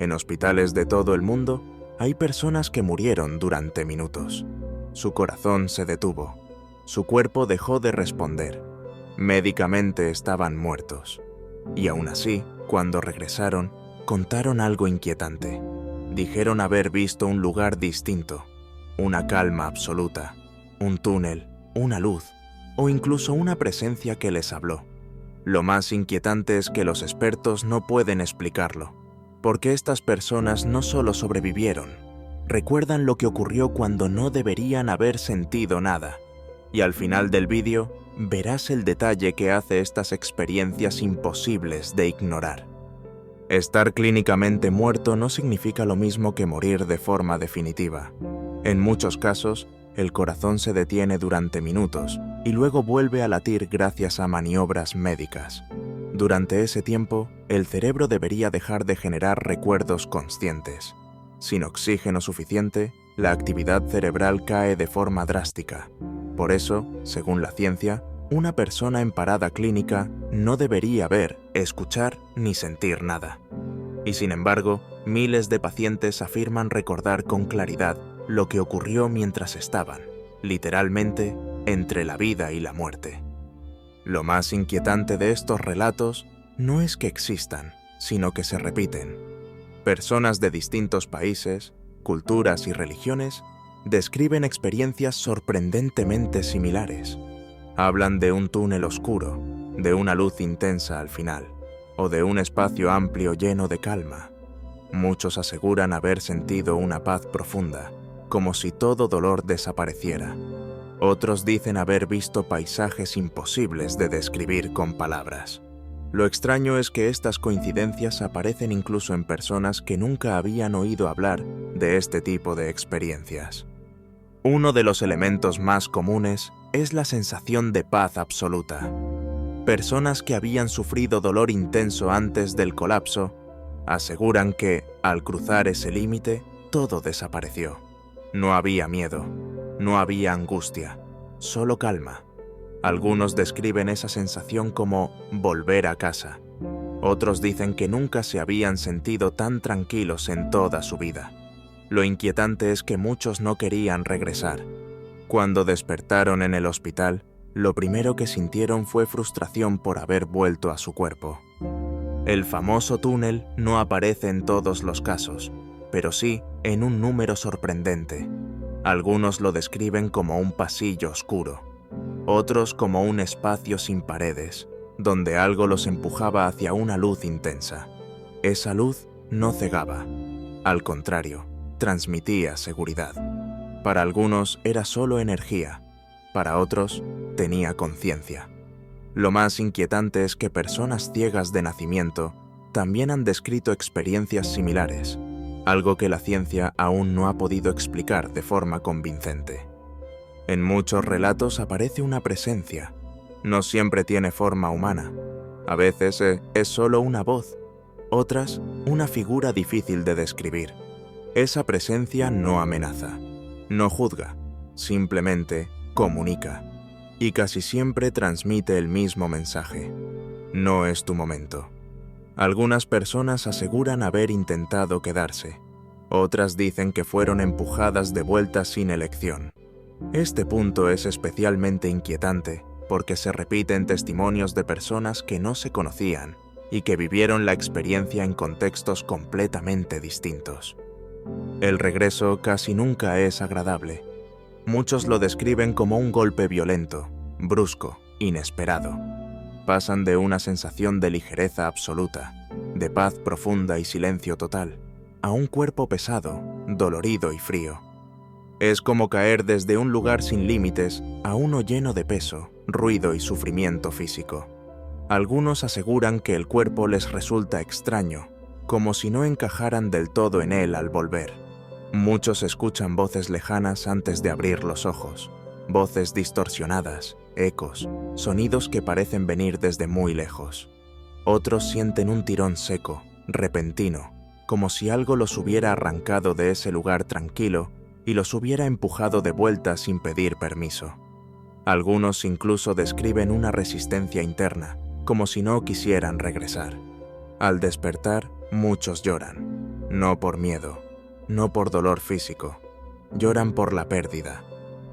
En hospitales de todo el mundo, hay personas que murieron durante minutos. Su corazón se detuvo. Su cuerpo dejó de responder. Médicamente estaban muertos. Y aún así, cuando regresaron, contaron algo inquietante. Dijeron haber visto un lugar distinto, una calma absoluta, un túnel, una luz, o incluso una presencia que les habló. Lo más inquietante es que los expertos no pueden explicarlo, porque estas personas no solo sobrevivieron, recuerdan lo que ocurrió cuando no deberían haber sentido nada. Y al final del vídeo, verás el detalle que hace estas experiencias imposibles de ignorar. Estar clínicamente muerto no significa lo mismo que morir de forma definitiva. En muchos casos, el corazón se detiene durante minutos y luego vuelve a latir gracias a maniobras médicas. Durante ese tiempo, el cerebro debería dejar de generar recuerdos conscientes. Sin oxígeno suficiente, la actividad cerebral cae de forma drástica. Por eso, según la ciencia, una persona en parada clínica no debería ver, escuchar ni sentir nada. Y sin embargo, miles de pacientes afirman recordar con claridad lo que ocurrió mientras estaban, literalmente, entre la vida y la muerte. Lo más inquietante de estos relatos no es que existan, sino que se repiten. Personas de distintos países, culturas y religiones describen experiencias sorprendentemente similares. Hablan de un túnel oscuro, de una luz intensa al final, o de un espacio amplio lleno de calma. Muchos aseguran haber sentido una paz profunda, como si todo dolor desapareciera. Otros dicen haber visto paisajes imposibles de describir con palabras. Lo extraño es que estas coincidencias aparecen incluso en personas que nunca habían oído hablar de este tipo de experiencias. Uno de los elementos más comunes es la sensación de paz absoluta. Personas que habían sufrido dolor intenso antes del colapso aseguran que, al cruzar ese límite, todo desapareció. No había miedo, no había angustia, solo calma. Algunos describen esa sensación como volver a casa. Otros dicen que nunca se habían sentido tan tranquilos en toda su vida. Lo inquietante es que muchos no querían regresar. Cuando despertaron en el hospital, lo primero que sintieron fue frustración por haber vuelto a su cuerpo. El famoso túnel no aparece en todos los casos, pero sí en un número sorprendente. Algunos lo describen como un pasillo oscuro, otros como un espacio sin paredes, donde algo los empujaba hacia una luz intensa. Esa luz no cegaba, al contrario, transmitía seguridad. Para algunos era solo energía, para otros tenía conciencia. Lo más inquietante es que personas ciegas de nacimiento también han descrito experiencias similares, algo que la ciencia aún no ha podido explicar de forma convincente. En muchos relatos aparece una presencia. No siempre tiene forma humana. A veces es solo una voz, otras una figura difícil de describir. Esa presencia no amenaza, no juzga, simplemente comunica. Y casi siempre transmite el mismo mensaje. No es tu momento. Algunas personas aseguran haber intentado quedarse. Otras dicen que fueron empujadas de vuelta sin elección. Este punto es especialmente inquietante porque se repiten testimonios de personas que no se conocían y que vivieron la experiencia en contextos completamente distintos. El regreso casi nunca es agradable. Muchos lo describen como un golpe violento, brusco, inesperado. Pasan de una sensación de ligereza absoluta, de paz profunda y silencio total, a un cuerpo pesado, dolorido y frío. Es como caer desde un lugar sin límites a uno lleno de peso, ruido y sufrimiento físico. Algunos aseguran que el cuerpo les resulta extraño, como si no encajaran del todo en él al volver. Muchos escuchan voces lejanas antes de abrir los ojos, voces distorsionadas, ecos, sonidos que parecen venir desde muy lejos. Otros sienten un tirón seco, repentino, como si algo los hubiera arrancado de ese lugar tranquilo y los hubiera empujado de vuelta sin pedir permiso. Algunos incluso describen una resistencia interna, como si no quisieran regresar. Al despertar, muchos lloran. no por miedo, no por dolor físico. Lloran por la pérdida,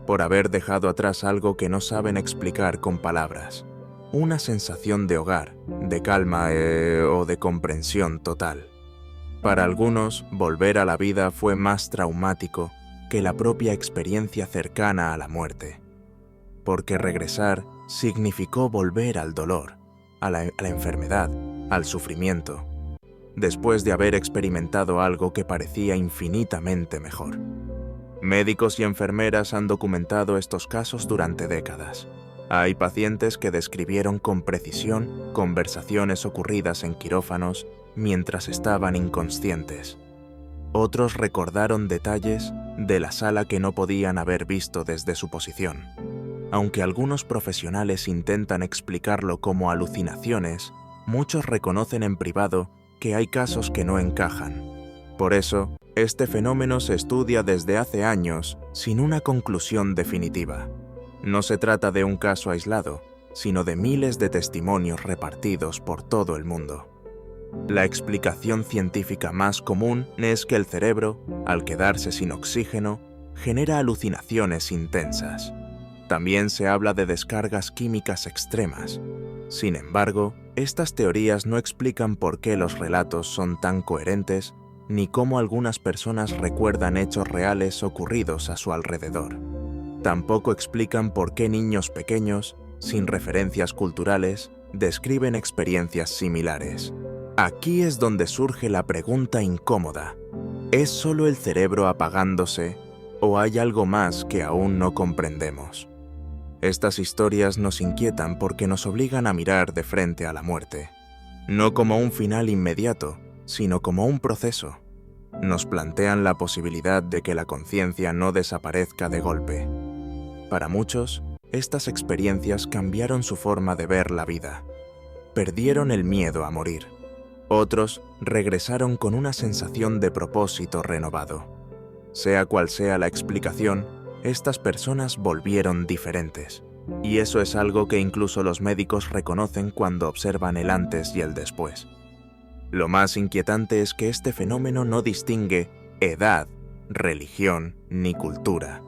por haber dejado atrás algo que no saben explicar con palabras. Una sensación de hogar, de calma o de comprensión total. Para algunos, volver a la vida fue más traumático que la propia experiencia cercana a la muerte, porque regresar significó volver al dolor, a la enfermedad, al sufrimiento, después de haber experimentado algo que parecía infinitamente mejor. Médicos y enfermeras han documentado estos casos durante décadas. Hay pacientes que describieron con precisión conversaciones ocurridas en quirófanos mientras estaban inconscientes. Otros recordaron detalles de la sala que no podían haber visto desde su posición. Aunque algunos profesionales intentan explicarlo como alucinaciones, muchos reconocen en privado que hay casos que no encajan. Por eso, este fenómeno se estudia desde hace años sin una conclusión definitiva. No se trata de un caso aislado, sino de miles de testimonios repartidos por todo el mundo. La explicación científica más común es que el cerebro, al quedarse sin oxígeno, genera alucinaciones intensas. También se habla de descargas químicas extremas. Sin embargo, estas teorías no explican por qué los relatos son tan coherentes, ni cómo algunas personas recuerdan hechos reales ocurridos a su alrededor. Tampoco explican por qué niños pequeños, sin referencias culturales, describen experiencias similares. Aquí es donde surge la pregunta incómoda. ¿Es solo el cerebro apagándose o hay algo más que aún no comprendemos? Estas historias nos inquietan porque nos obligan a mirar de frente a la muerte, no como un final inmediato, sino como un proceso. Nos plantean la posibilidad de que la conciencia no desaparezca de golpe. Para muchos, estas experiencias cambiaron su forma de ver la vida. Perdieron el miedo a morir. Otros regresaron con una sensación de propósito renovado. Sea cual sea la explicación, estas personas volvieron diferentes. Y eso es algo que incluso los médicos reconocen cuando observan el antes y el después. Lo más inquietante es que este fenómeno no distingue edad, religión ni cultura.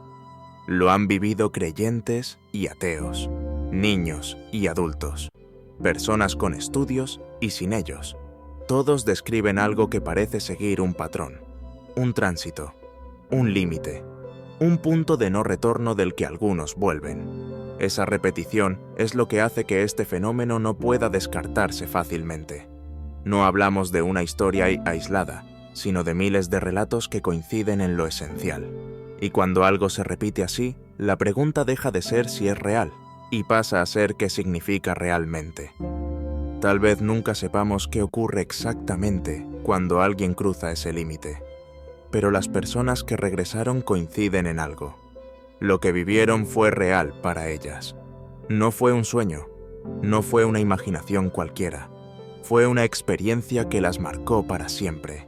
Lo han vivido creyentes y ateos, niños y adultos, personas con estudios y sin ellos. Todos describen algo que parece seguir un patrón, un tránsito, un límite, un punto de no retorno del que algunos vuelven. Esa repetición es lo que hace que este fenómeno no pueda descartarse fácilmente. No hablamos de una historia aislada, sino de miles de relatos que coinciden en lo esencial. Y cuando algo se repite así, la pregunta deja de ser si es real y pasa a ser qué significa realmente. Tal vez nunca sepamos qué ocurre exactamente cuando alguien cruza ese límite, pero las personas que regresaron coinciden en algo. Lo que vivieron fue real para ellas. No fue un sueño, no fue una imaginación cualquiera. Fue una experiencia que las marcó para siempre.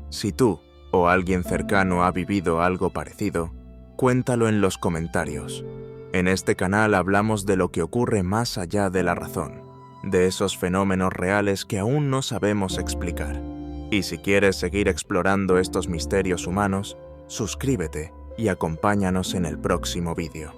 Si tú o alguien cercano ha vivido algo parecido, cuéntalo en los comentarios. En este canal hablamos de lo que ocurre más allá de la razón, de esos fenómenos reales que aún no sabemos explicar. Y si quieres seguir explorando estos misterios humanos, suscríbete y acompáñanos en el próximo vídeo.